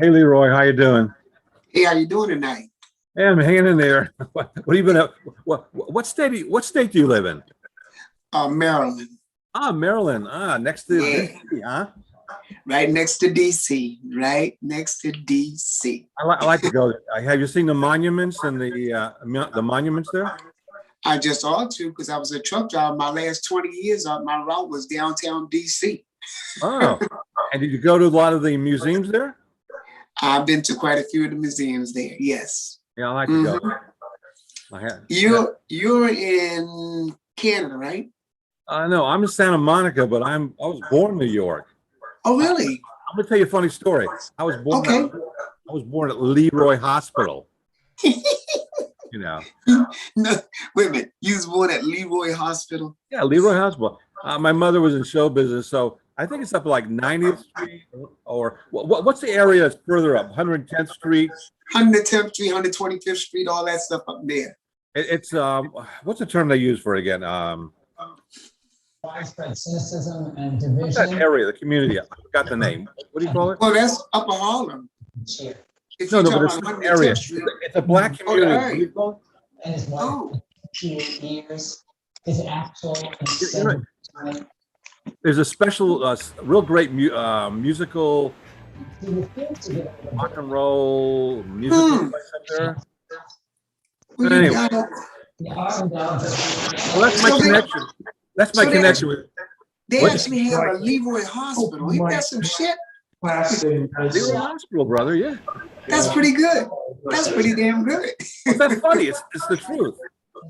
Hey Leroy, how you doing? Hey, how you doing tonight? Hey, I'm hanging in there. What have you been up? What state do you live in? Maryland. Ah, Maryland. Ah, next to Yeah, DC, huh? right next to DC. Right next to DC. I like to go there. Have you seen the monuments and the monuments there? I just ought to because I was a truck driver. My last 20 years on my route was downtown DC. Oh, and did you go to a lot of the museums there? I've been to quite a few of the museums there. Yes. Yeah, I like to go. Mhm. I have. You're in Canada, right? No, I'm in Santa Monica, but I was born in New York. Oh, I, really? I'm gonna tell you a funny story. Okay. I was born at Leroy Hospital. You know. No, wait a minute. You was born at Leroy Hospital. Yeah, Leroy Hospital. My mother was in show business, so I think it's up like 90th Street or what's the area that's further up? 110th Street. 110th Street, 125th Street, all that stuff up there. It's what's the term they use for it again? Widespread cynicism and What's that division. area, the community? I forgot the name. What do you call it? Well, that's Upper Harlem. Cheer. If No, you're but talking it's about an area. 110th Street. It's a black Oh, the community. What do area. you call And his wife, Oh, 58 years, his actual it? You know, there's a special, real great musical he refused to give up rock and roll musical place up there. well, But you anyway, gotta, the ups and downs of well, that's my So they- connection. That's my so they- connection with they What? actually have a Leroy Hospital. Ain't that some shit? Leroy Hospital, brother. Yeah. That's pretty good. That's pretty damn good. What's that funny? It's the truth.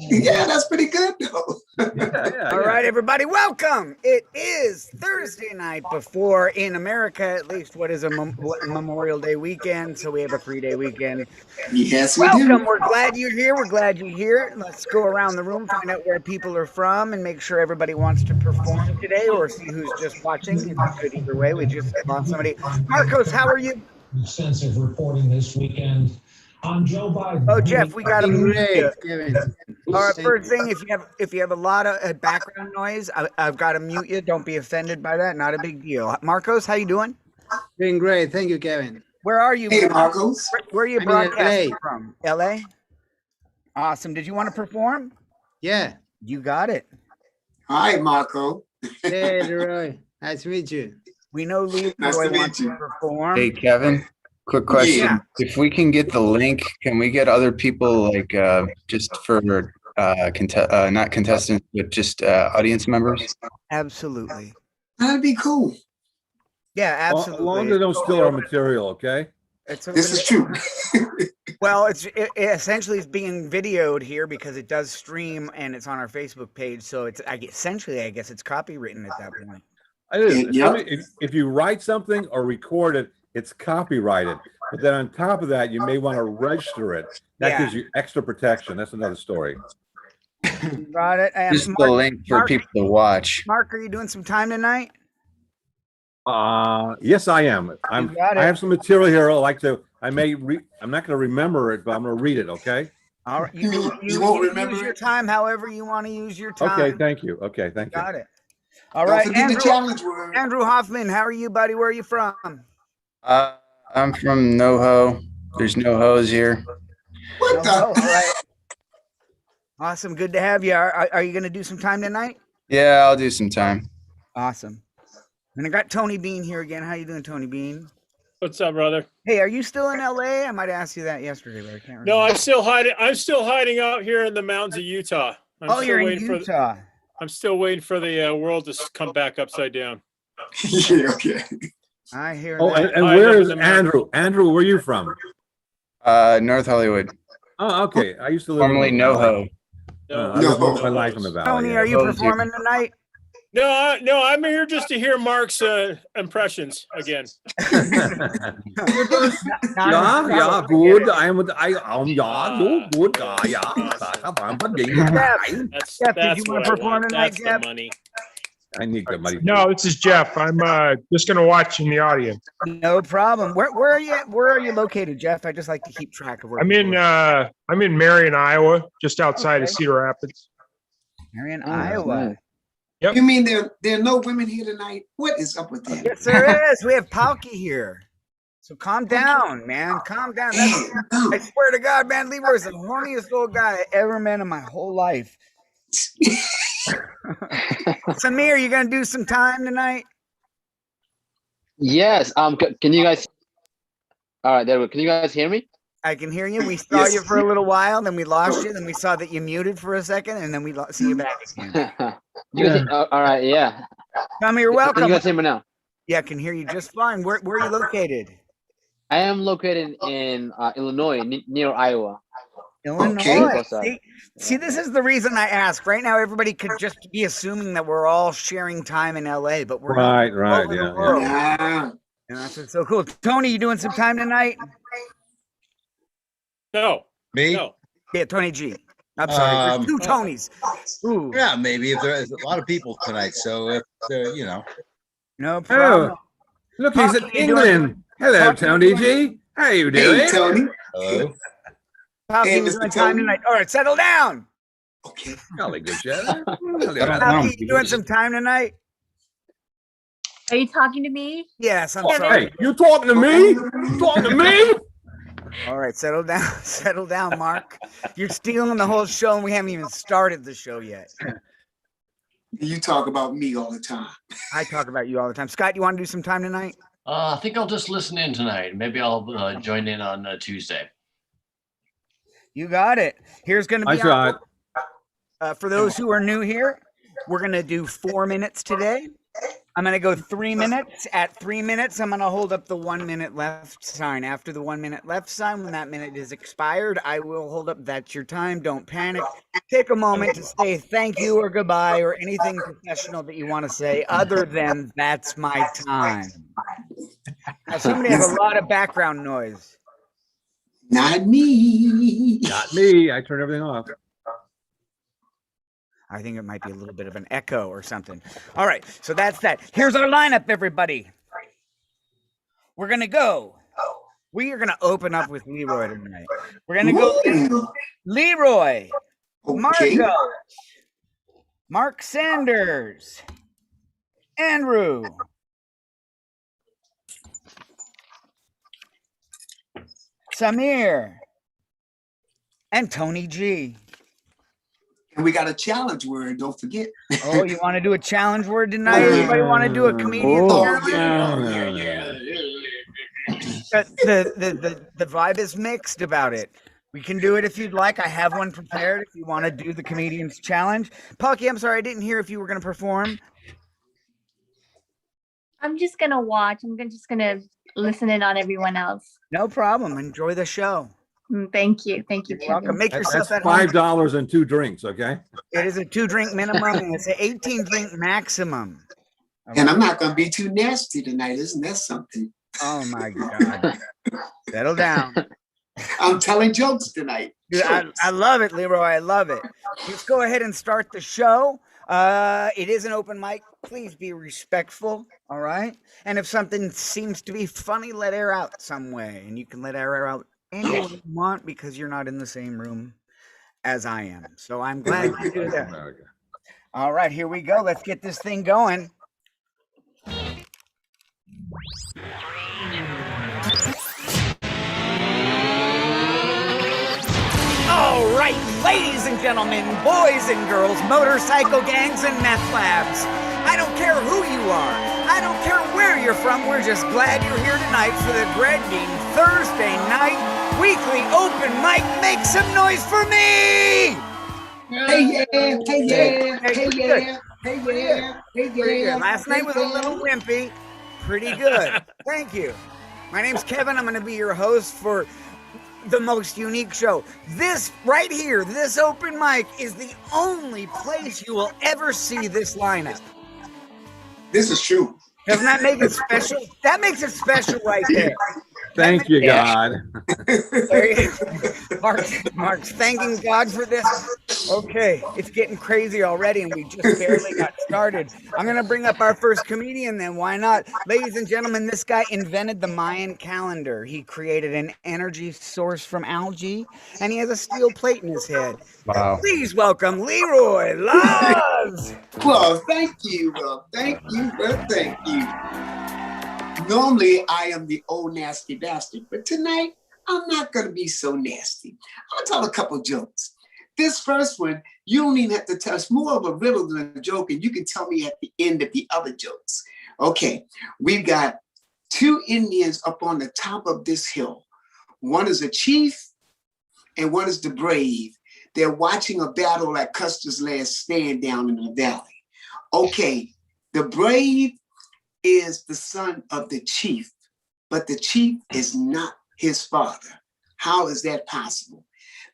Yeah, that's pretty good though. Yeah. All right, everybody, welcome. It is Thursday night before, in America at least, what is a Memorial Day weekend. So we have a 3-day weekend. Yes, we Welcome. do. We're glad you're here. We're glad you're here. Let's go around the room, find out where people are from, and make sure everybody wants to perform today or see who's just watching. It's good either way. We just lost somebody. Marcos, how are you? extensive reporting this weekend on Joe Biden. Oh, Jeff, we got him. Great, Kevin. All right, first thing, if you have a lot of background noise, I've got to mute you. Don't be offended by that. Not a big deal. Marcos, how you doing? Doing great. Thank you, Kevin. Where are you? Hey, Marcos. Where are you I'm in broadcasting LA. from? LA? Awesome. Did you want to perform? Yeah. You got it. Hi, Marco. Hey, Leroy. Nice to meet you. We know Leroy Nice to meet wants you. to perform. Hey, Kevin, quick question. Yeah. If we can get the link, can we get other people like just for not contestants, but just audience members? Absolutely. That'd be cool. Yeah, As absolutely. long as they don't steal our material, okay? It's This is true. Well, it essentially is being videoed here because it does stream and it's on our Facebook page. So it's I guess it's copywritten at that point. It is. Yep. If you write something or record it, it's copyrighted. But then on top of that, you may want to register it. That Yeah. gives you extra protection. That's another story. You got it. And Just the link for Mark- people to watch. Mark, are you doing some time tonight? Yes, I am. You got it. I have some material here. I'm not going to remember it, but I'm going to read it. Okay. All right. You won't remember use your it? time however you want to use your time. Okay. Thank you. Okay. Thank you. Got it. All Don't right, forget the challenge word. Andrew Hoffman, how are you, buddy? Where are you from? I'm from NoHo. There's no hoes here. What the? All right. Awesome. Good to have you. Are you going to do some time tonight? Yeah, I'll do some time. Awesome. And I got Tony Bean here again. How you doing, Tony Bean? What's up, brother? Hey, are you still in LA? I might have asked you that yesterday, but I can't remember. No, I'm still hiding. I'm still hiding out here in the mountains of Utah. Oh, you're in Utah. I'm still waiting for the world to come back upside down. Yeah, okay. I hear Oh, that. and I where live is in the Andrew? Andrew, where are you from? North Hollywood, Oh, okay. I used to live formerly in the Valley. NoHo. I lived No. most of my life in the valley. Tony, yeah. are you Hoes here. performing tonight? No, I'm here just to hear Mark's impressions again. Ja, gut. Ja, gut. Ja. That's Jeff, did that's you what wanna I perform want. tonight, That's Jeff? the money. I need the money. No, this is Jeff. I'm just going to watch in the audience. No problem. Where are you? Where are you located, Jeff? I just like to keep track of where. I'm in Marion, Iowa, just outside of Okay. Cedar Rapids. Marion, Oh, that's Iowa. nice. Yep. You mean there are no women here tonight? What is up with that? Yes, there is. We have Palky here. So calm down, man. Calm down. I swear to God, man, Leroy's the horniest little guy I ever met in my whole life. Samir, you gonna do some time tonight? Yes. Can you guys? All right, there we go. Can you guys hear me? I can hear you. We saw you for a little while, then we lost you, then we saw that you muted for a second, and then we see you back again. You guys, all right, yeah. Samir, you're Can welcome. you guys hear me now? Yeah, I can hear you just fine. Where are you located? I am located in Illinois, near Iowa. Illinois. Okay. See, this is the reason I ask. Right now, everybody could just be assuming that we're all sharing time in LA, but we're not. Right, Over the yeah. world. Yeah. And that's what's so cool. Tony, you doing some time tonight? No, Me? no. Yeah, Tony G. I'm sorry. There's two Tonys. Ooh, Yeah, maybe if there's a lot of people tonight, so if you know. no problem. Look, he's in How you doing? England. Hello, Tony G. How you doing? Hey, Tony. Hello. How Hey, you Mr. doing time Tony. tonight? All right, settle down. Okay. Jolly good, Jeff. How you doing some time tonight? Are you talking to me? Yes, I'm sorry. Hey, you talking to me? You talking to me? All right, settle down. Settle down, Mark. You're stealing the whole show, and we haven't even started the show yet. You talk about me all the time. I talk about you all the time. Scott, you want to do some time tonight? I think I'll just listen in tonight. Maybe I'll join in on Tuesday. You got it. Here's going to be I tried. for those who are new here, we're going to do 4 minutes today. I'm going to go 3 minutes. At 3 minutes, I'm going to hold up the 1 minute left sign. After the 1 minute left sign, when that minute is expired, I will hold up. That's your time. Don't panic. Take a moment to say thank you or goodbye or anything professional that you want to say other than that's my time. Now, somebody has a lot of background noise. Not me. Not me. I turned everything off. I think it might be a little bit of an echo or something. All right, so that's that. Here's our lineup, everybody. We're going to go. We are going to open up with Leroy tonight. We're going to go Leroy, Okay. Marco, Mark Sanders, Andrew, Samir, and Tony G. And we got a challenge word, don't forget. Oh, you want to do a challenge word tonight? Anybody want to do a comedian challenge? The vibe is mixed about it. We can do it if you'd like. I have one prepared if you want to do the comedian's challenge. Palki, I'm sorry, I didn't hear if you were going to perform. I'm just gonna watch. Just gonna listen in on everyone else. No problem. Enjoy the show. Thank you. Thank you, You're welcome. Kevin. Make That's yourself at home. $5 and 2 drinks, okay? It is a 2-drink minimum and it's an 18-drink maximum. And I'm not going to be too nasty tonight. Isn't that something? Oh my God. Settle down. I'm telling jokes tonight. Dude, I love it, Leroy. I love it. Let's go ahead and start the show. It is an open mic. Please be respectful, all right? And if something seems to be funny, let air out some way. And you can let air out any way you want because you're not in the same room as I am. So I'm glad you do that. All right, here we go. Let's get this thing going. All right, ladies and gentlemen, boys and girls, motorcycle gangs and meth labs. I don't care who you are. I don't care where you're from. We're just glad you're here tonight for the Greg Dean Thursday night weekly open mic. Make some noise for me! Hey, yeah, hey, yeah, hey, Pretty yeah, hey, yeah, hey, Pretty yeah. good. Last night was a little wimpy. Pretty good. Thank you. My name's Kevin. I'm going to be your host for the most unique show. This right here, this open mic is the only place you will ever see this lineup. This is true. Doesn't that make it special? That makes it special right there. Thank you, God. There you go. Mark's thanking God for this. Okay, it's getting crazy already, and we just barely got started. I'm going to bring up our first comedian then. Why not? Ladies and gentlemen, this guy invented the Mayan calendar. He created an energy source from algae, and he has a steel plate in his head. Wow. Please welcome Leroy Laws. Well, thank you. Well, thank you. Well, thank you. Normally, I am the old nasty bastard, but tonight, I'm not going to be so nasty. I'm going to tell a couple jokes. This first one, you don't even have to tell. It's more of a riddle than a joke, and you can tell me at the end of the other jokes. Okay, we've got 2 Indians up on the top of this hill. One is a chief, and one is the brave. They're watching a battle at Custer's Last Stand down in the valley. Okay, the brave is the son of the chief, but the chief is not his father. How is that possible?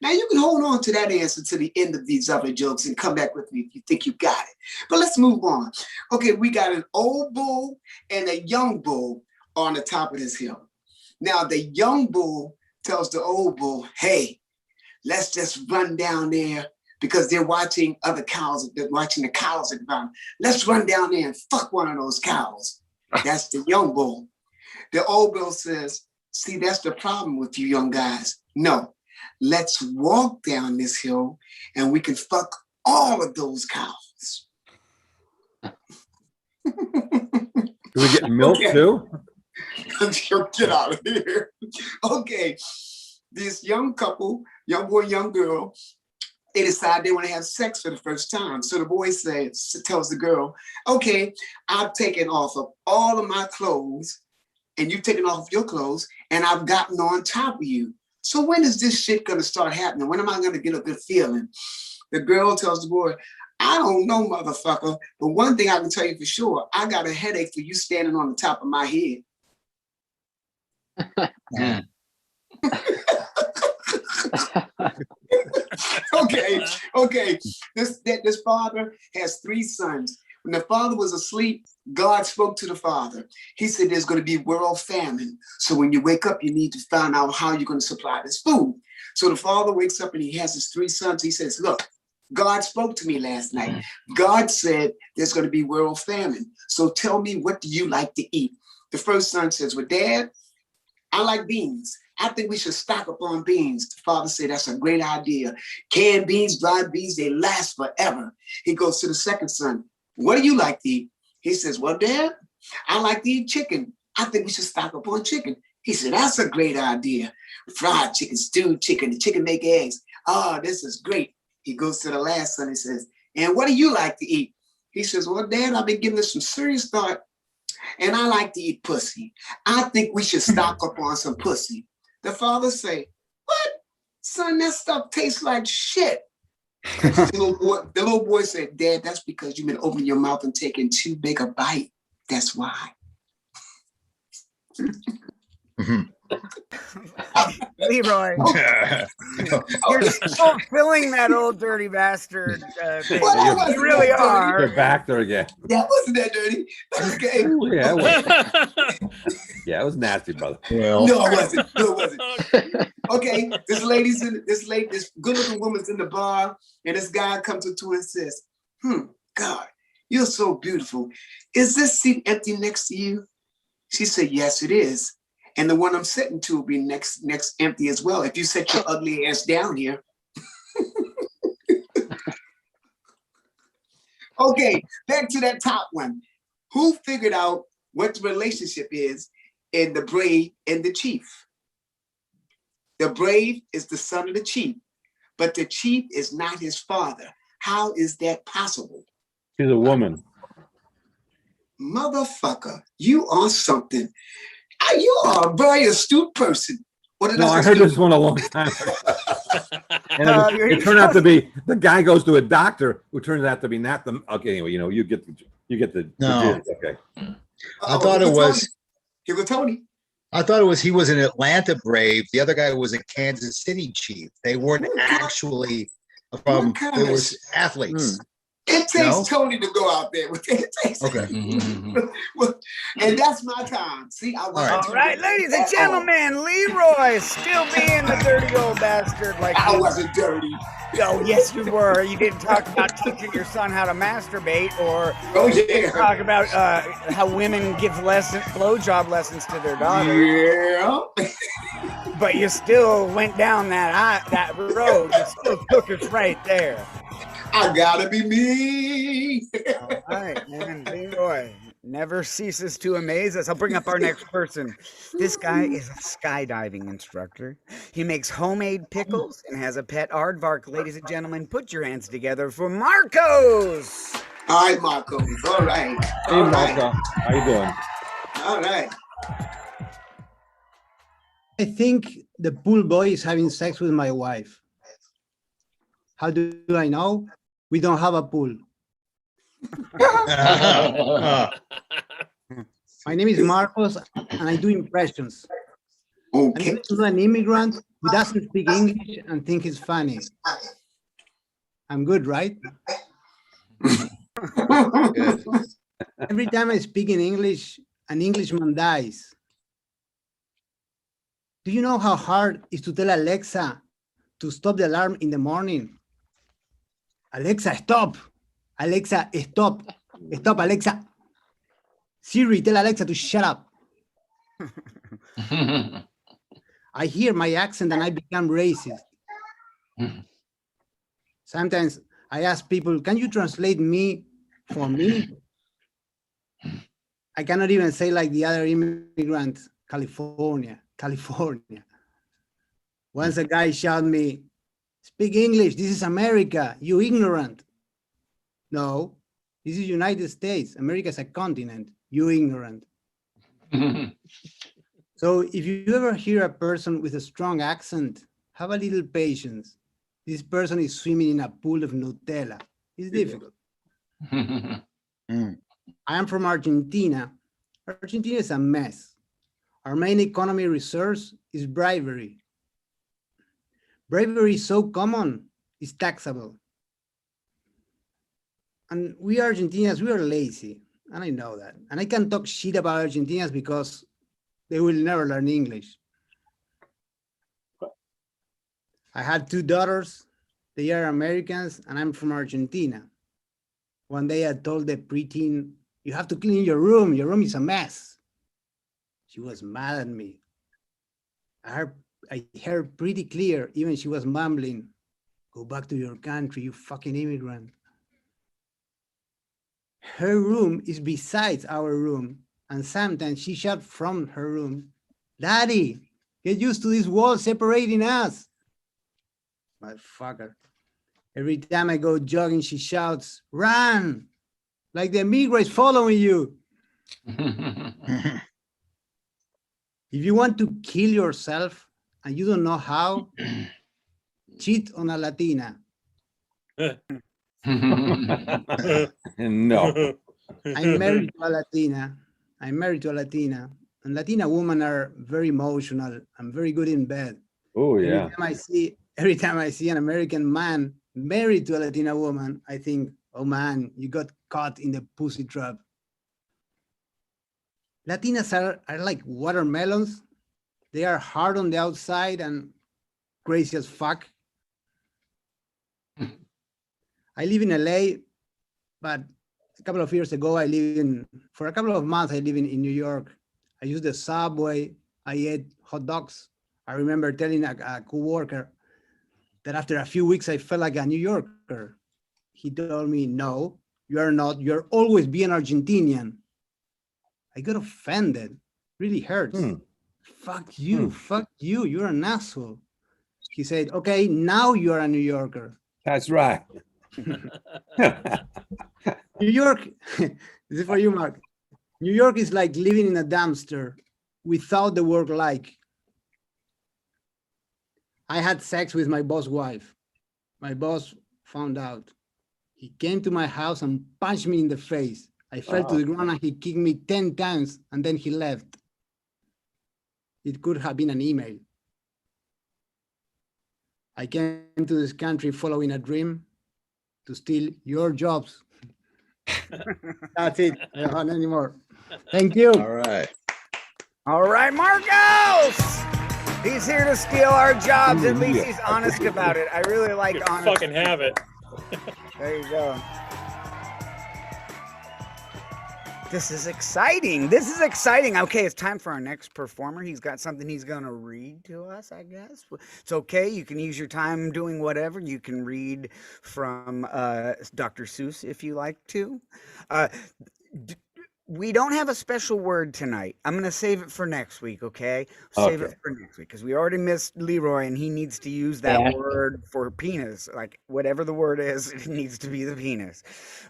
Now you can hold on to that answer to the end of these other jokes and come back with me if you think you got it. But let's move on. Okay, we got an old bull and a young bull on the top of this hill. Now the young bull tells the old bull, hey, let's just run down there because they're watching other cows. They're watching the cows at the bottom. Let's run down there and fuck one of those cows. That's the young bull. The old bull says, see, that's the problem with you young guys. No, let's walk down this hill and we can fuck all of those cows. Do we get milk too? Get out of here. Okay, this young couple, young boy, young girl, they decide they want to have sex for the first time. So the boy tells the girl, okay, I've taken off of all of my clothes and you've taken off your clothes and I've gotten on top of you. So when is this shit gonna start happening? When am I gonna get a good feeling? The girl tells the boy, I don't know, motherfucker, but one thing I can tell you for sure, I got a headache for you standing on the top of my head. Okay. This father has 3 sons. When the father was asleep, God spoke to the father. He said, there's going to be world famine. So when you wake up, you need to find out how you're going to supply this food. So the father wakes up and he has his 3 sons. He says, look, God spoke to me last night. God said there's going to be world famine. So tell me, what do you like to eat? The first son says, well, Dad, I like beans. I think we should stock up on beans. The father said, that's a great idea. Canned beans, dried beans, they last forever. He goes to the second son. What do you like to eat? He says, well, Dad, I like to eat chicken. I think we should stock up on chicken. He said, that's a great idea. Fried chicken, stewed chicken, the chicken make eggs. Oh, this is great. He goes to the last son and says, and what do you like to eat? He says, well, Dad, I've been giving this some serious thought and I like to eat pussy. I think we should stock up on some pussy. The father say, what? Son, that stuff tastes like shit. The little boy said, Dad, that's because you've been opening your mouth and taking too big a bite. That's why. Leroy, you're fulfilling that old dirty bastard thing. Well, you really are. They're back there again. That wasn't that dirty. Okay. Ooh, yeah, it was. Yeah, it was nasty, brother. Well, No, it wasn't. Okay, this good-looking woman's in the bar, and this guy comes up to her and says, God, you're so beautiful. Is this seat empty next to you? She said, yes, it is. And the one I'm sitting to will be next empty as well. If you set your ugly ass down here. Okay, back to that top one. Who figured out what the relationship is in the brave and the chief? The brave is the son of the chief, but the chief is not his father. How is that possible? She's a woman. Motherfucker, you are something. You are a very astute person. No, I heard this one a long time ago. And it turned out to be the guy goes to a doctor who turns out to be not the. Okay, anyway, you get the. No. Okay. I thought it was. Here go Tony. I thought it was he was an Atlanta Brave. The other guy was a Kansas City Chief. They weren't actually from. It was athletes. It takes Tony to go out there with it. Okay. And that's my time. See, I was all right, ladies and gentlemen, Leroy still being the dirty old bastard. Like I wasn't dirty. Oh, yes, you were. You didn't talk about teaching your son how to masturbate, or talk about how women give blowjob lessons to their daughters. Yeah. But you still went down that road. You still took us right there. I gotta be me. All right, man. Leroy. never ceases to amaze us. I'll bring up our next person. This guy is a skydiving instructor. He makes homemade pickles and has a pet aardvark. Ladies and gentlemen, put your hands together for Marcos. All right, Marcos. All right. Hey, Marco. How you doing? All right. I think the pool boy is having sex with my wife. How do I know? We don't have a pool. My name is Marcos, and I do impressions. Okay. I'm an immigrant who doesn't speak English and think it's funny. I'm good, right? Good. Every time I speak in English, an Englishman dies. Do you know how hard it is to tell Alexa to stop the alarm in the morning? Alexa, stop. Alexa, stop. Stop, Alexa. Siri, tell Alexa to shut up. I hear my accent and I become racist. Sometimes I ask people, can you translate me for me? I cannot even say like the other immigrant, California. Once a guy shouted me, speak English, this is America, you ignorant. No, this is United States. America is a continent, you ignorant. So if you ever hear a person with a strong accent, have a little patience. This person is swimming in a pool of Nutella. It's difficult. I am from Argentina. Argentina is a mess. Our main economy resource is bribery. Bribery is so common, it's taxable. And we Argentinians, we are lazy, and I know that. And I can talk shit about Argentinians because they will never learn English. I had 2 daughters. They are Americans, and I'm from Argentina. One day I told the preteen, you have to clean your room. Your room is a mess. She was mad at me. I heard pretty clear, even she was mumbling, go back to your country, you fucking immigrant. Her room is besides our room, and sometimes she shouts from her room, Daddy, get used to this wall separating us. Motherfucker. Every time I go jogging, she shouts, run, like the migrants following you. If you want to kill yourself and you don't know how, cheat on a Latina. No. I'm married to a Latina. And Latina women are very emotional and very good in bed. Oh, yeah. Every time I see an American man married to a Latina woman, I think, oh man, you got caught in the pussy trap. Latinas are like watermelons. They are hard on the outside and crazy as fuck. I live in LA, but a couple of years ago, for a couple of months, I live in New York. I used the subway. I ate hot dogs. I remember telling a coworker that after a few weeks, I felt like a New Yorker. He told me, no, you are not. You're always being Argentinian. I got offended. Really hurts. Fuck you. You're an asshole. He said, okay, now you're a New Yorker. That's right. New York, this is for you, Mark. New York is like living in a dumpster without the word like. I had sex with my boss' wife. My boss found out. He came to my house and punched me in the face. I fell to the ground and he kicked me 10 times and then he left. It could have been an email. I came to this country following a dream to steal your jobs. That's it. I don't want any more. Thank you. All right. All right, Marcos. He's here to steal our jobs. At least he's honest about it. I really like honesty. Fucking have it. There you go. This is exciting. Okay, it's time for our next performer. He's got something he's going to read to us, I guess. It's okay. You can use your time doing whatever. You can read from Dr. Seuss if you like to. we don't have a special word tonight. I'm going to save it for next week, okay? Save it for next week because we already missed Leroy and he needs to use that word for penis. Like whatever the word is, it needs to be the penis.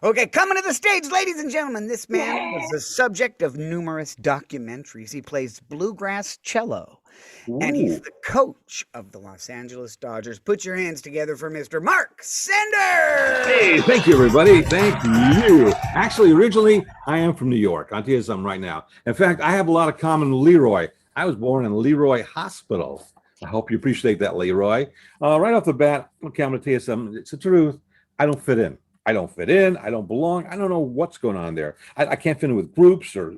Okay, coming to the stage, ladies and gentlemen, this man was the subject of numerous documentaries. He plays bluegrass cello. And he's the coach of the Los Angeles Dodgers. Put your hands together for Mr. Mark Sanders. Hey, thank you, everybody. Thank you. Actually, originally, I am from New York. I'll tell you something right now. In fact, I have a lot of common with Leroy. I was born in Leroy Hospital. I hope you appreciate that, Leroy. Right off the bat, okay, I'm going to tell you something. It's the truth. I don't fit in. I don't fit in. I don't belong. I don't know what's going on there. I can't fit in with groups or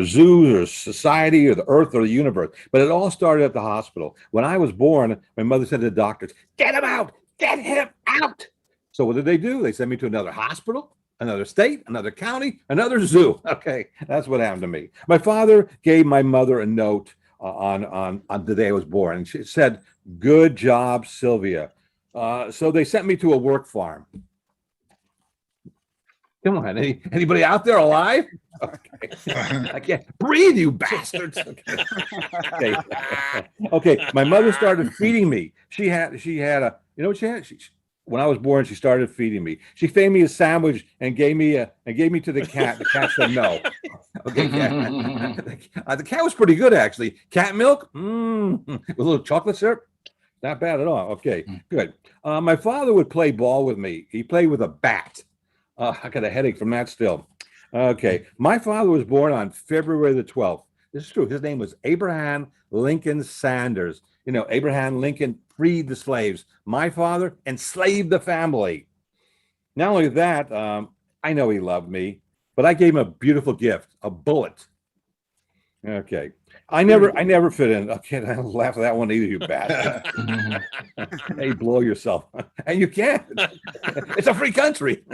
zoos or society or the earth or the universe. But it all started at the hospital. When I was born, my mother said to the doctors, "Get him out! Get him out!" So what did they do? They sent me to another hospital, another state, another county, another zoo. Okay, that's what happened to me. My father gave my mother a note on the day I was born. And she said, "Good job, Sylvia." So they sent me to a work farm. Come on, anybody out there alive? Okay. I can't breathe, you bastards. Okay. Okay. My mother started feeding me. She had a, you know what she had? When I was born, she started feeding me. She fed me a sandwich and gave me to the cat. The cat said no. Okay. The cat was pretty good, actually. Cat milk, with a little chocolate syrup. Not bad at all. Okay, good. My father would play ball with me. He played with a bat. I got a headache from that still. Okay. My father was born on February the 12th. This is true. His name was Abraham Lincoln Sanders. You know, Abraham Lincoln freed the slaves. My father enslaved the family. Not only that, I know he loved me, but I gave him a beautiful gift, a bullet. Okay. I never fit in. Okay, I don't laugh at that one either, you bastard. Hey, blow yourself. And you can't. It's a free country.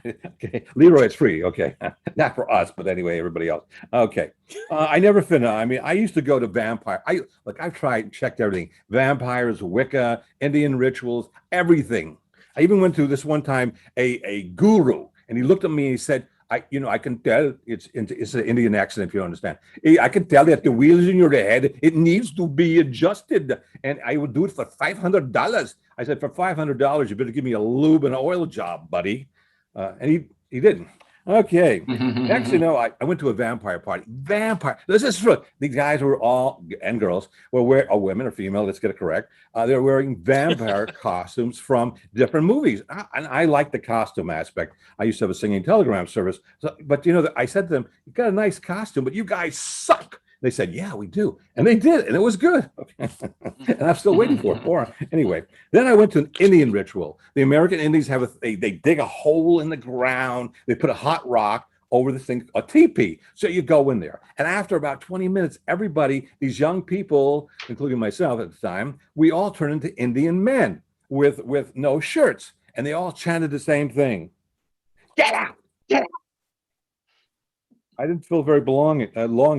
Okay. Leroy, it's free. Okay. Not for us, but anyway, everybody else. Okay. I never fit in. I mean, I used to go to vampire. I've tried, checked everything. Vampires, Wicca, Indian rituals, everything. I even went to this one time, a guru, and he looked at me and he said, I can tell it's an Indian accent, if you understand. I can tell that the wheels in your head, it needs to be adjusted. And I would do it for $500. I said, for $500, you better give me a lube and oil job, buddy. And he didn't. Okay. Actually, no, I went to a vampire party. This is true. These guys were all, and girls, were wearing, or women or female, let's get it correct. They're wearing vampire costumes from different movies. And I like the costume aspect. I used to have a singing telegram service. But, I said to them, "You got a nice costume, but you guys suck." They said, "Yeah, we do." And they did. And it was good. Okay. And I'm still waiting for it. Anyway, then I went to an Indian ritual. The American Indians they dig a hole in the ground. They put a hot rock over the thing, a teepee. So you go in there. And after about 20 minutes, everybody, these young people, including myself at the time, we all turned into Indian men with no shirts. And they all chanted the same thing. "Get out! Get out!" I didn't feel very long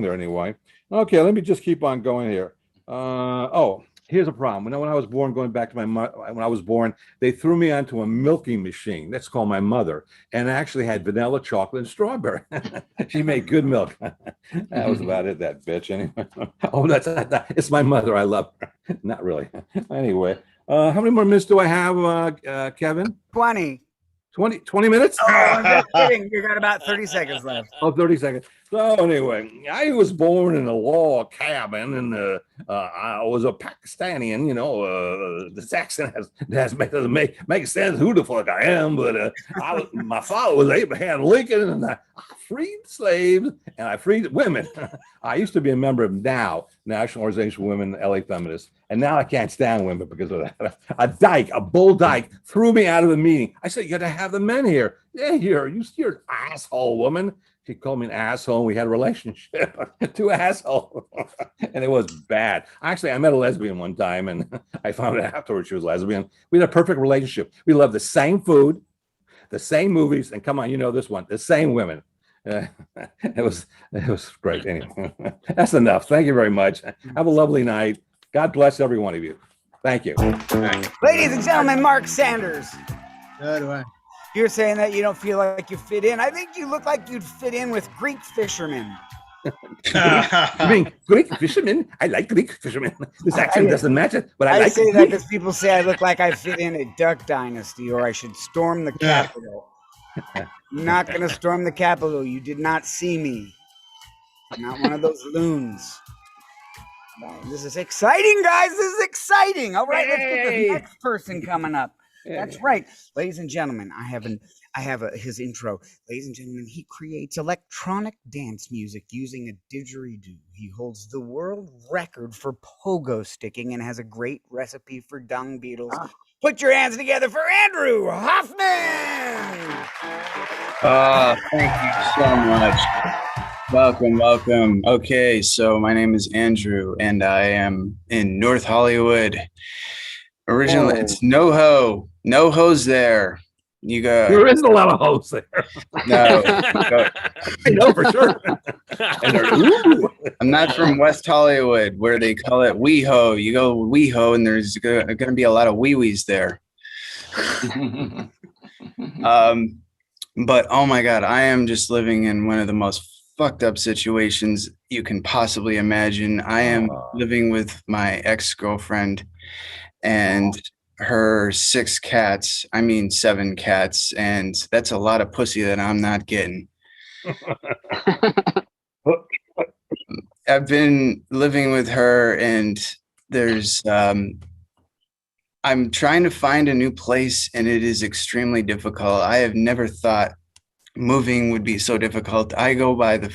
there anyway. Okay, let me just keep on going here. Here's a problem. When I was born, going back to when I was born, they threw me onto a milking machine. That's called my mother, and actually had vanilla, chocolate, and strawberry. She made good milk. That was about it, that bitch. Anyway. It's my mother. I love her. Not really. Anyway, how many more minutes do I have, Kevin? 20. 20 minutes? Oh, I'm just kidding. You got about 30 seconds left. Oh, 30 seconds. So anyway, I was born in a log cabin, and I was a Pakistani. This accent doesn't make sense who the fuck I am, but my father was Abraham Lincoln, and I freed slaves, and I freed women. I used to be a member of NOW, National Organization for Women, LA Feminists, and now I can't stand women because of that. A bull dyke, threw me out of the meeting. I said, "You got to have the men here." "Yeah, you're an asshole, woman." She called me an asshole, and we had a relationship. Two assholes. And it was bad. Actually, I met a lesbian one time, and I found out afterwards she was lesbian. We had a perfect relationship. We loved the same food, the same movies, and come on, you know this one, the same women. It was great. Anyway, that's enough. Thank you very much. Have a lovely night. God bless every one of you. Thank you. Ladies and gentlemen, Mark Sanders. Good one. You're saying that you don't feel like you fit in. I think you look like you'd fit in with Greek fishermen. You mean Greek fishermen? I like Greek fishermen. This accent doesn't match it, but I like say it. that because people say I look like I fit in a Duck Dynasty, or I should storm the Capitol. I'm not going to storm the Capitol. You did not see me. I'm not one of those loons. This is exciting, guys. This is exciting. All right, let's get the next person coming up. That's right, ladies and gentlemen. I have his intro. Ladies and gentlemen, he creates electronic dance music using a didgeridoo. He holds the world record for pogo sticking and has a great recipe for dung beetles. Put your hands together for Andrew Hoffman. Thank you so much. Welcome. Okay, so my name is Andrew, and I am in North Hollywood. Originally, it's NoHo. No hoes there. You go. There isn't a lot of hoes there. No. I know for sure. I'm not from West Hollywood, where they call it WeHo. You go WeHo, and there's going to be a lot of wee-wees there. But oh my God, I am just living in one of the most fucked up situations you can possibly imagine. I am living with my ex-girlfriend and her 7 cats, and that's a lot of pussy that I'm not getting. I've been living with her, and there's I'm trying to find a new place, and it is extremely difficult. I have never thought moving would be so difficult. I go by the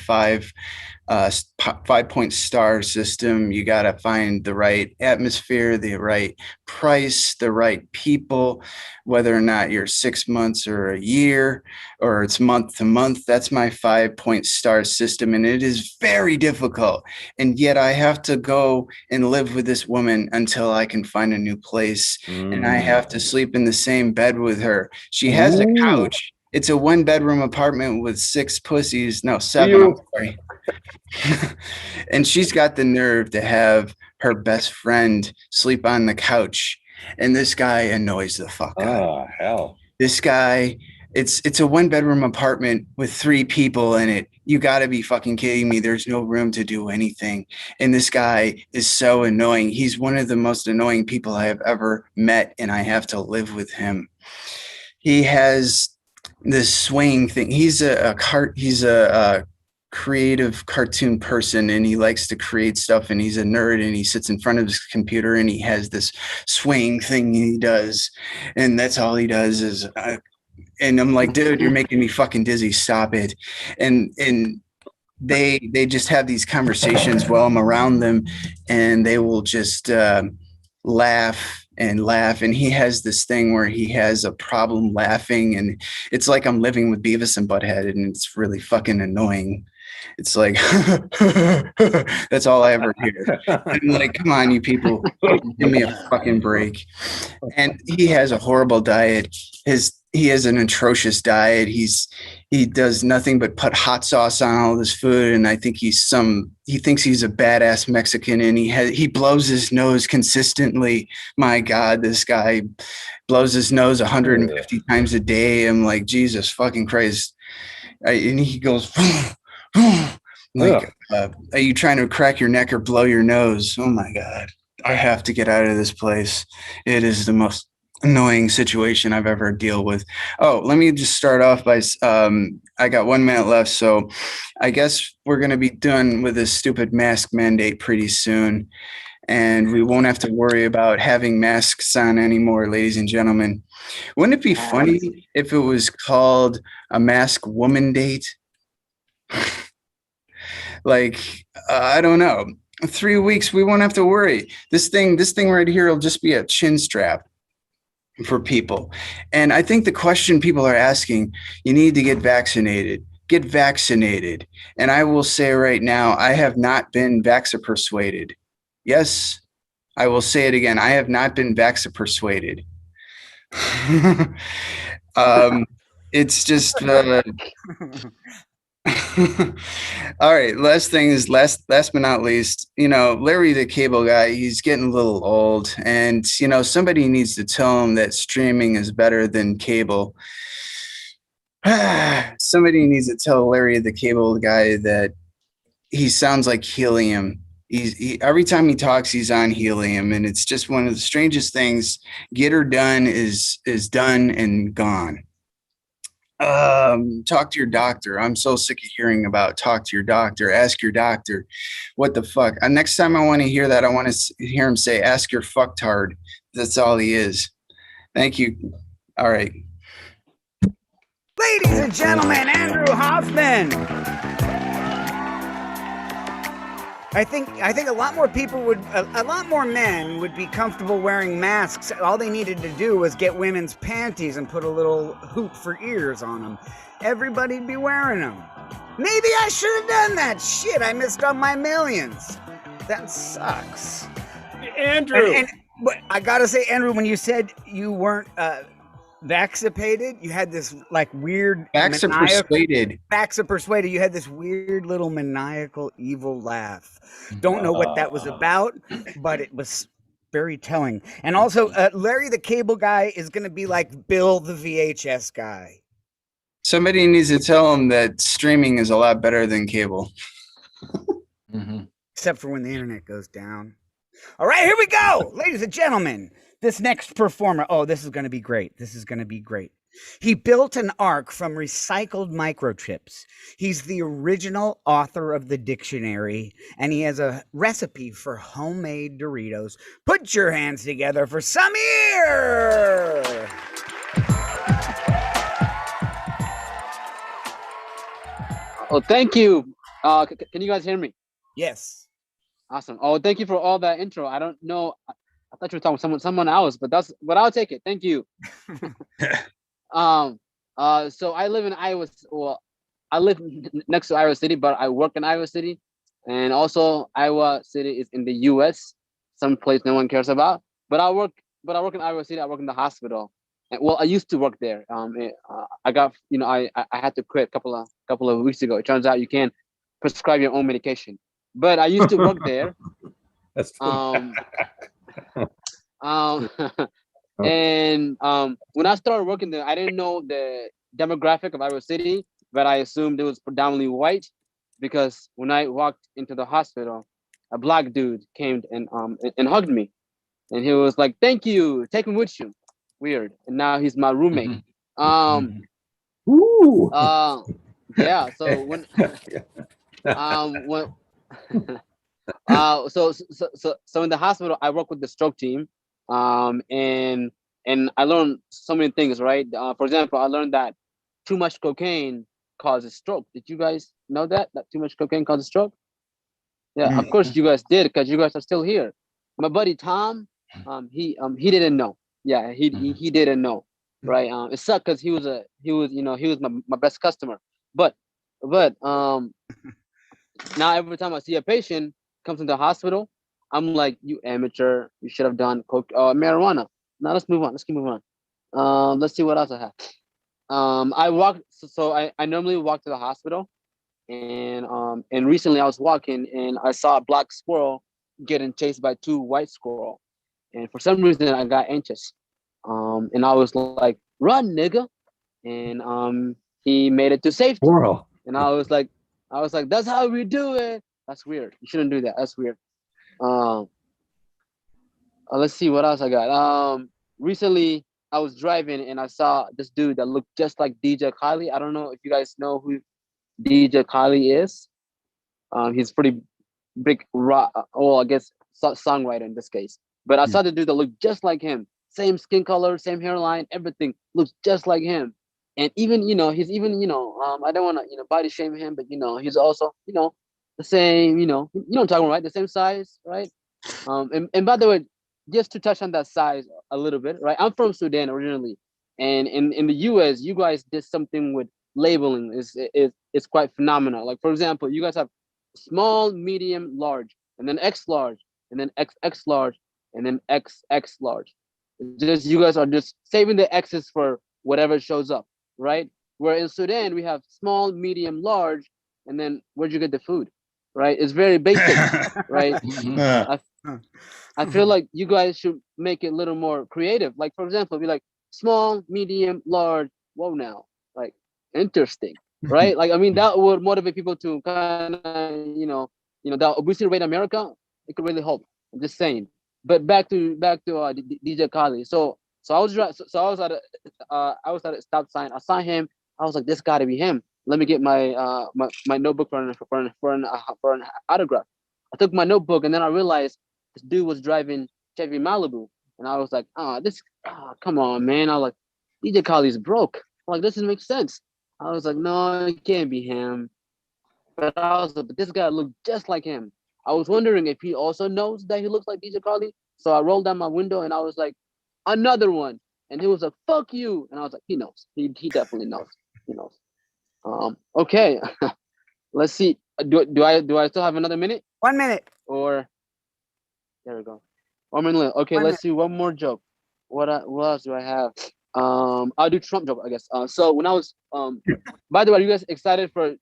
5-point star system. You got to find the right atmosphere, the right price, the right people, whether or not you're 6 months or a year, or it's month to month. That's my 5-point star system. And it is very difficult. And yet I have to go and live with this woman until I can find a new place. And I have to sleep in the same bed with her. She has a couch. It's a 1-bedroom apartment with 6 pussies. No, 7. I'm sorry. And she's got the nerve to have her best friend sleep on the couch. And this guy annoys the fuck out. Oh, hell. This guy, it's a 1-bedroom apartment with 3 people in it. You got to be fucking kidding me. There's no room to do anything. And this guy is so annoying. He's one of the most annoying people I have ever met, and I have to live with him. He has this swing thing. He's a creative cartoon person, and he likes to create stuff, and he's a nerd, and he sits in front of his computer, and he has this swing thing he does, and that's all he does is and I'm like, dude, you're making me fucking dizzy, stop it. And they just have these conversations while I'm around them, and they will just laugh, and he has this thing where he has a problem laughing, and it's like I'm living with Beavis and Butthead, and it's really fucking annoying. It's like that's all I ever hear. I'm like, come on, you people, give me a fucking break. And he has a horrible diet. He has an atrocious diet. He does nothing but put hot sauce on all this food, and I think he thinks he's a badass Mexican, and he blows his nose consistently. My God, this guy blows his nose 150 times a day. I'm like, Jesus fucking Christ. And he goes, like, are you trying to crack your neck or blow your nose? Oh my God, I have to get out of this place. It is the most annoying situation I've ever dealt with. Oh, let me just start off by, I got 1 minute left. So I guess we're going to be done with this stupid mask mandate pretty soon. And we won't have to worry about having masks on anymore, ladies and gentlemen. Wouldn't it be funny if it was called a mask woman date? Like, I don't know. 3 weeks, we won't have to worry. This thing right here will just be a chin strap for people. And I think the question people are asking, you need to get vaccinated. Get vaccinated. And I will say right now, I have not been vaxxer persuaded. Yes, I will say it again. I have not been vaxxer persuaded. It's just all right, last but not least, Larry the Cable Guy, he's getting a little old, and somebody needs to tell him that streaming is better than cable. Somebody needs to tell Larry the Cable Guy that he sounds like helium. Every time he talks, he's on helium, and it's just one of the strangest things. Get her done is done and gone. Talk to your doctor. I'm so sick of hearing about talk to your doctor. Ask your doctor. What the fuck? Next time I want to hear that, I want to hear him say, ask your fucktard. That's all he is. Thank you. All right. Ladies and gentlemen, Andrew Hoffman. I think a lot more people would, a lot more men would be comfortable wearing masks. All they needed to do was get women's panties and put a little hoop for ears on them. Everybody'd be wearing them. Maybe I should have done that. Shit, I missed on my millions. That sucks. Andrew. But I gotta say, Andrew, when you said you weren't vaccinated, you had this like weird persuaded. You had this weird little maniacal evil laugh. Don't know what that was about, but it was very telling. And also, Larry the Cable Guy is going to be like Bill the VHS guy. Somebody needs to tell him that streaming is a lot better than cable. Except for when the internet goes down. All right, here we go, ladies and gentlemen. This next performer, this is going to be great. This is going to be great. He built an ark from recycled microchips. He's the original author of the dictionary, and he has a recipe for homemade Doritos. Put your hands together for Samir! Oh, thank you. Can you guys hear me? Yes. Awesome. Oh, thank you for all that intro. I don't know. I thought you were talking with someone else, but I'll take it. Thank you. So I live in Iowa. Well, I live next to Iowa City, but I work in Iowa City, and also Iowa City is in the U.S., some place no one cares about. But I work in Iowa City. I work in the hospital. And, well, I used to work there. I got, I had to quit a couple of weeks ago. It turns out you can't prescribe your own medication. But I used to work there. That's and when I started working there, I didn't know the demographic of Iowa City, but I assumed it was predominantly white, because when I walked into the hospital, a black dude came and hugged me, and he was like, "Thank you, take him with you." Weird. And now he's my roommate. Yeah. So when so in the hospital, I work with the stroke team, and I learned so many things, right? For example, I learned that too much cocaine causes stroke. Did you guys know that too much cocaine causes stroke? Yeah, of course you guys did, because you guys are still here. My buddy Tom, he didn't know. Yeah, he didn't know, right? It sucked because he was my best customer, but now every time I see a patient comes into the hospital, I'm like, you amateur, you should have done marijuana. Now let's move on. Let's keep moving on. Let's see what else I have. I normally walk to the hospital, and recently I was walking and I saw a black squirrel getting chased by two white squirrels, and for some reason I got anxious, and I was like, "Run, nigga!" And he made it to safety. Squirrel. And I was like, "That's how we do it." That's weird. You shouldn't do that. That's weird. Let's see what else I got. Recently I was driving and I saw this dude that looked just like DJ Khaled. I don't know if you guys know who DJ Khaled is. He's pretty big rock, I guess songwriter in this case. But I saw the dude that looked just like him. Same skin color, same hairline, everything looks just like him. And even, he's even, I don't want to, body shame him, but, he's also, the same, you know what I'm talking about, right? The same size, right? And by the way, just to touch on that size a little bit, right? I'm from Sudan originally. And in the US, you guys did something with labeling is quite phenomenal. Like, for example, you guys have small, medium, large, and then X large, and then XX large, and then XX large. Just you guys are just saving the X's for whatever shows up, right? Where in Sudan, we have small, medium, large, and then where'd you get the food, right? It's very basic, right? I feel like you guys should make it a little more creative. Like, for example, be like small, medium, large. Whoa, now, like interesting, right? Like, I mean, that would motivate people to kind of, the obesity rate in America, it could really help. I'm just saying. But back to DJ Khaled. So I was I was at a stop sign. I saw him. I was like, this got to be him. Let me get my notebook for an autograph. I took my notebook, and then I realized this dude was driving Chevy Malibu, and I was like, come on, man. I was like, DJ Khaled's broke. I'm like, this doesn't make sense. I was like, no, it can't be him. But I was like, but this guy looked just like him. I was wondering if he also knows that he looks like DJ Khaled. So I rolled down my window and I was like, another one. And he was like, fuck you. And I was like, he knows. He definitely knows. He knows. Okay. Let's see. Do I still have another minute? 1 minute. Or there we go. 1 minute. Okay, let's see one more joke. What else do I have? I'll do Trump joke, I guess. So when I was by the way, are you guys excited for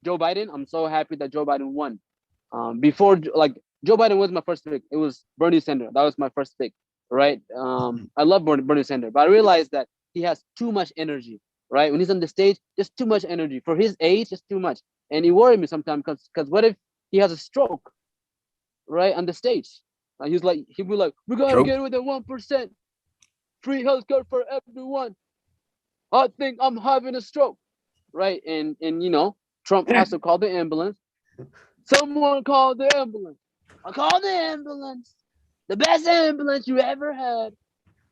Joe Biden? I'm so happy that Joe Biden won. Before, like, Joe Biden was my first pick. It was Bernie Sanders. That was my first pick, right? I love Bernie Sanders, but I realized that he has too much energy, right? When he's on the stage, just too much energy. For his age, just too much. And it worried me sometimes because what if he has a stroke, right, on the stage? He'd be like, we gotta get within 1%. Free healthcare for everyone. I think I'm having a stroke, right? And Trump has to call the ambulance. Someone call the ambulance. I call the ambulance. The best ambulance you ever had.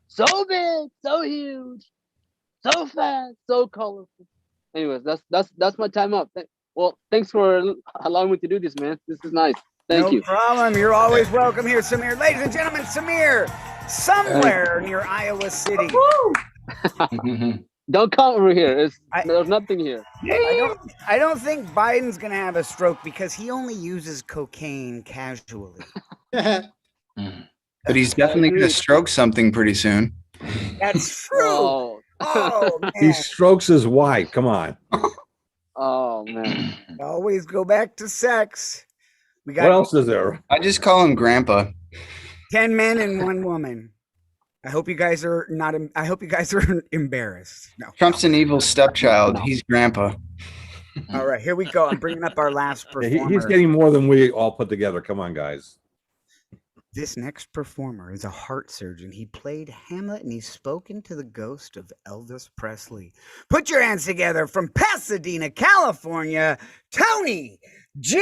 So big, so huge, so fast, so colorful. Anyways, that's my time up. Well, thanks for allowing me to do this, man. This is nice. Thank you. No problem. You're always welcome here, Samir. Ladies and gentlemen, Samir, somewhere near Iowa City. Don't come over here. There's nothing here. I don't think Biden's gonna have a stroke because he only uses cocaine casually. But he's definitely going to stroke something pretty soon. That's true. Oh man. He strokes his wife. Come on. Oh man. Always go back to sex. What else is there? I just call him Grandpa. 10 men and 1 woman. I hope you guys are not. I hope you guys are embarrassed. No. Trump's an evil stepchild. He's Grandpa. All right, here we go. I'm bringing up our last performer. He's getting more than we all put together. Come on, guys. This next performer is a heart surgeon. He played Hamlet and he's spoken to the ghost of Elvis Presley. Put your hands together from Pasadena, California, Tony G.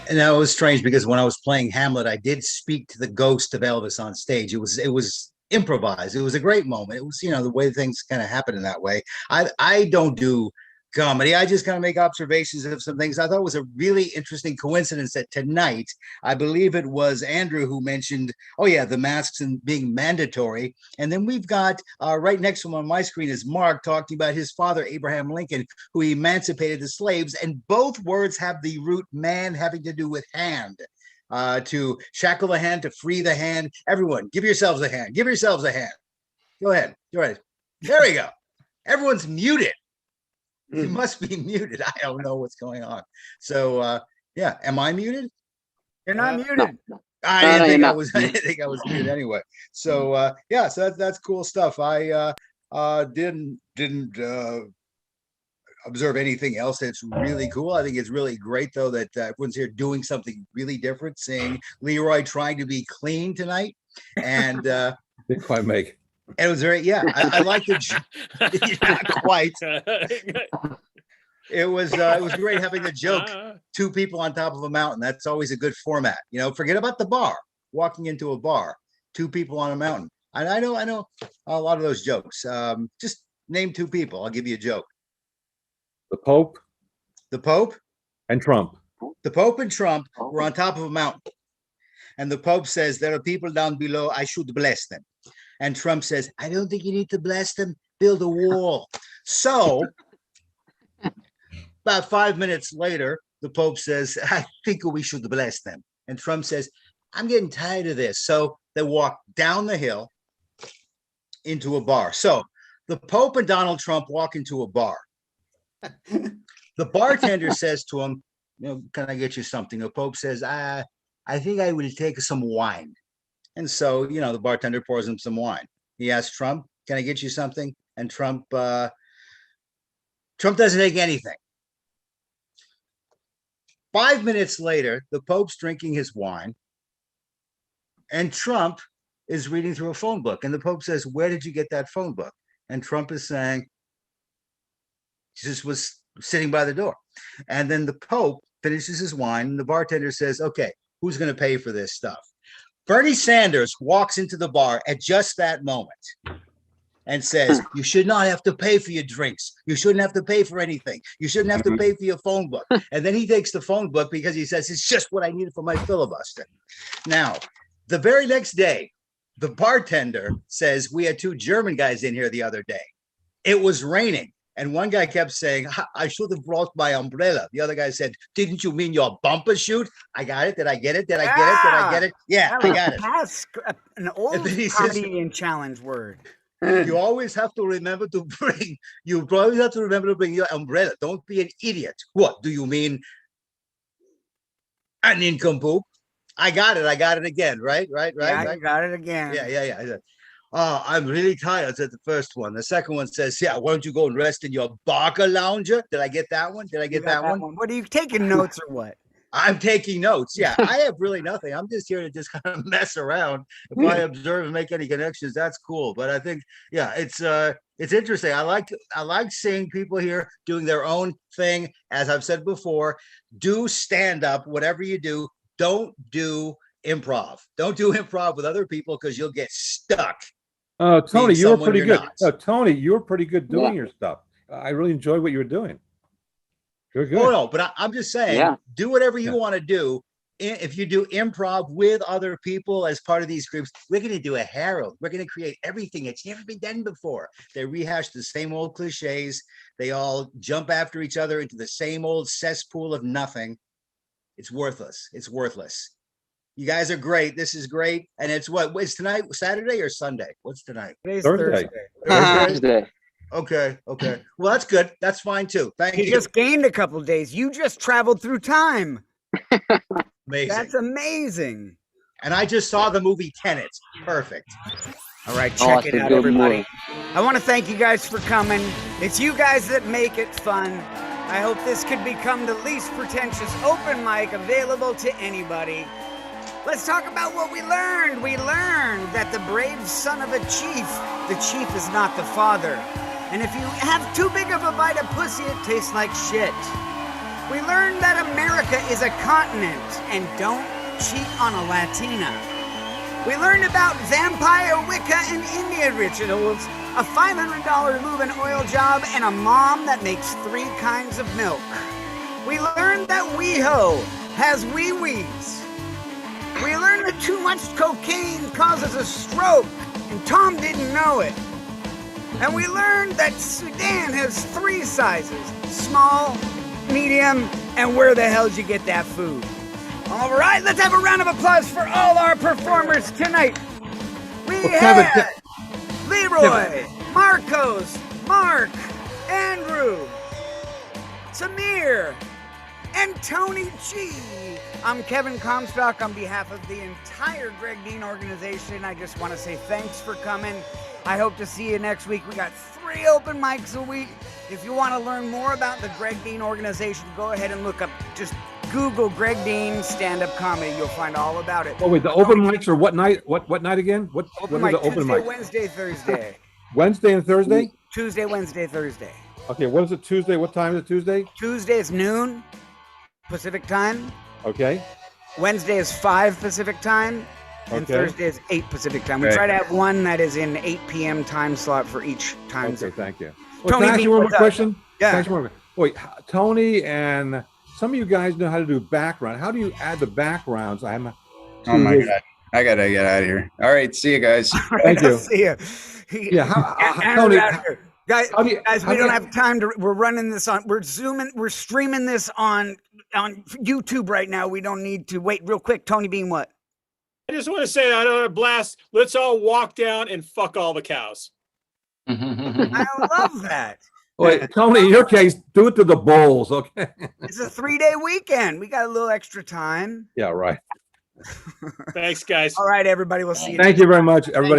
And that was strange because when I was playing Hamlet, I did speak to the ghost of Elvis on stage. It was improvised. It was a great moment. It was, the way things kind of happen in that way. I don't do comedy. I just kind of make observations of some things. I thought it was a really interesting coincidence that tonight, I believe it was Andrew who mentioned, the masks and being mandatory. And then we've got right next to him on my screen is Mark talking about his father, Abraham Lincoln, who emancipated the slaves. And both words have the root man having to do with hand. To shackle the hand, to free the hand. Everyone, give yourselves a hand. Give yourselves a hand. Go ahead. You're right. There we go. Everyone's muted. You must be muted. I don't know what's going on. So, am I muted? You're not muted. I didn't think I was. I didn't think I was muted anyway. So, so that's cool stuff. I didn't observe anything else that's really cool. I think it's really great though that everyone's here doing something really different. Seeing Leroy trying to be clean tonight, and didn't quite make. And it was very, I liked it. Not quite. It was great having the joke. 2 people on top of a mountain. That's always a good format. Forget about the bar. Walking into a bar, 2 people on a mountain. I know a lot of those jokes. Just name 2 people. I'll give you a joke. The Pope. The Pope. And Trump. The Pope and Trump were on top of a mountain. And the Pope says, there are people down below. I should bless them. And Trump says, I don't think you need to bless them. Build a wall. So about 5 minutes later, the Pope says, I think we should bless them. And Trump says, I'm getting tired of this. So they walk down the hill into a bar. So the Pope and Donald Trump walk into a bar. The bartender says to him, can I get you something? The Pope says, I think I will take some wine. And so, the bartender pours him some wine. He asks Trump, "Can I get you something?" And Trump doesn't take anything. 5 minutes later, the Pope's drinking his wine, and Trump is reading through a phone book. And the Pope says, "Where did you get that phone book?" And Trump is saying, "Just was sitting by the door." And then the Pope finishes his wine, and the bartender says, "Okay, who's going to pay for this stuff?" Bernie Sanders walks into the bar at just that moment and says, "You should not have to pay for your drinks. You shouldn't have to pay for anything. You shouldn't have to pay for your phone book." And then he takes the phone book because he says, "It's just what I needed for my filibuster." Now, the very next day, the bartender says, "We had two German guys in here the other day. It was raining." And one guy kept saying, "I should have brought my umbrella." The other guy said, "Didn't you mean your bumper shoot?" I got it. Did I get it? Did I get it? Did I get it? Yeah, I got it. That's an old comedian challenge word. You always have to remember to bring. You always have to remember to bring your umbrella. Don't be an idiot. What do you mean? An nincompoop? I got it. I got it again. Right. Yeah, you got it again. Yeah. I said, "Oh, I'm really tired," said the first one. The second one says, "Yeah, why don't you go and rest in your Barker lounger?" Did I get that one? Did I get that one? What are you taking notes or what? I'm taking notes. Yeah, I have really nothing. I'm just here to just kind of mess around. If I observe and make any connections, that's cool. But I think, yeah, it's interesting. I like seeing people here doing their own thing. As I've said before, do stand up. Whatever you do, don't do improv. Don't do improv with other people because you'll get stuck. Tony, you were pretty good. Tony, you were pretty good doing your stuff. I really enjoyed what you were doing. You're good. Oh no, but I'm just saying, do whatever you want to do. If you do improv with other people as part of these groups, we're going to do a Harold. We're going to create everything that's never been done before. They rehash the same old cliches. They all jump after each other into the same old cesspool of nothing. It's worthless. It's worthless. You guys are great. This is great. And it's it's tonight, Saturday or Sunday? What's tonight? Today's Thursday. Thursday. Okay. Well, that's good. That's fine too. Thank you. You just gained a couple days. You just traveled through time. Amazing. That's amazing. And I just saw the movie Tenet. Perfect. All right, check it out, everybody. I want to thank you guys for coming. It's you guys that make it fun. I hope this could become the least pretentious open mic available to anybody. Let's talk about what we learned. We learned that the brave son of a chief, the chief is not the father. And if you have too big of a bite of pussy, it tastes like shit. We learned that America is a continent, and don't cheat on a Latina. We learned about vampire Wicca and Indian rituals, a $500 move-in oil job, and a mom that makes 3 kinds of milk. We learned that WeHo has wee-wees. We learned that too much cocaine causes a stroke, and Tom didn't know it. And we learned that Sudan has 3 sizes: small, medium, and where the hell did you get that food? All right, let's have a round of applause for all our performers tonight. We had Leroy, Marcos, Mark, Andrew, Samir, and Tony G. I'm Kevin Comstock on behalf of the entire Greg Dean organization. I just want to say thanks for coming. I hope to see you next week. We got 3 open mics a week. If you want to learn more about the Greg Dean organization, go ahead and look up, just Google Greg Dean stand-up comedy. You'll find all about it. Oh wait, the open mics are what night? What night again? What are the open Tuesday, mics? Wednesday, Thursday. Wednesday and Thursday? Tuesday, Wednesday, Thursday. Okay, what is it Tuesday? What time is it Tuesday? Tuesday is noon Pacific time. Okay. Wednesday is 5 Pacific time. And Okay. Thursday is 8 Pacific time. We Okay. try to have one that is in 8 p.m. time slot for each time zone. Okay, thank you. Well, Tony can I ask B, you one more what's up? question? Yeah. Can I ask you one more- Wait, Tony and some of you guys know how to do background. How do you add the backgrounds? Oh my God. I gotta get out of here. All right, see you guys. Thank you. See ya. Yeah, Tony, Tony, guys, how do you- we how do don't you- have time to. We're running this on. We're streaming this on YouTube right now. We don't need to wait. Real quick, Tony Bean, what? I just want to say I don't blast. Let's all walk down and fuck all the cows. I love that. Wait, Tony, in your case, do it to the bulls, okay? It's a 3-day weekend. We got a little extra time. Yeah, right. Thanks, guys. All right, everybody. We'll see you. Thank you very much, everybody.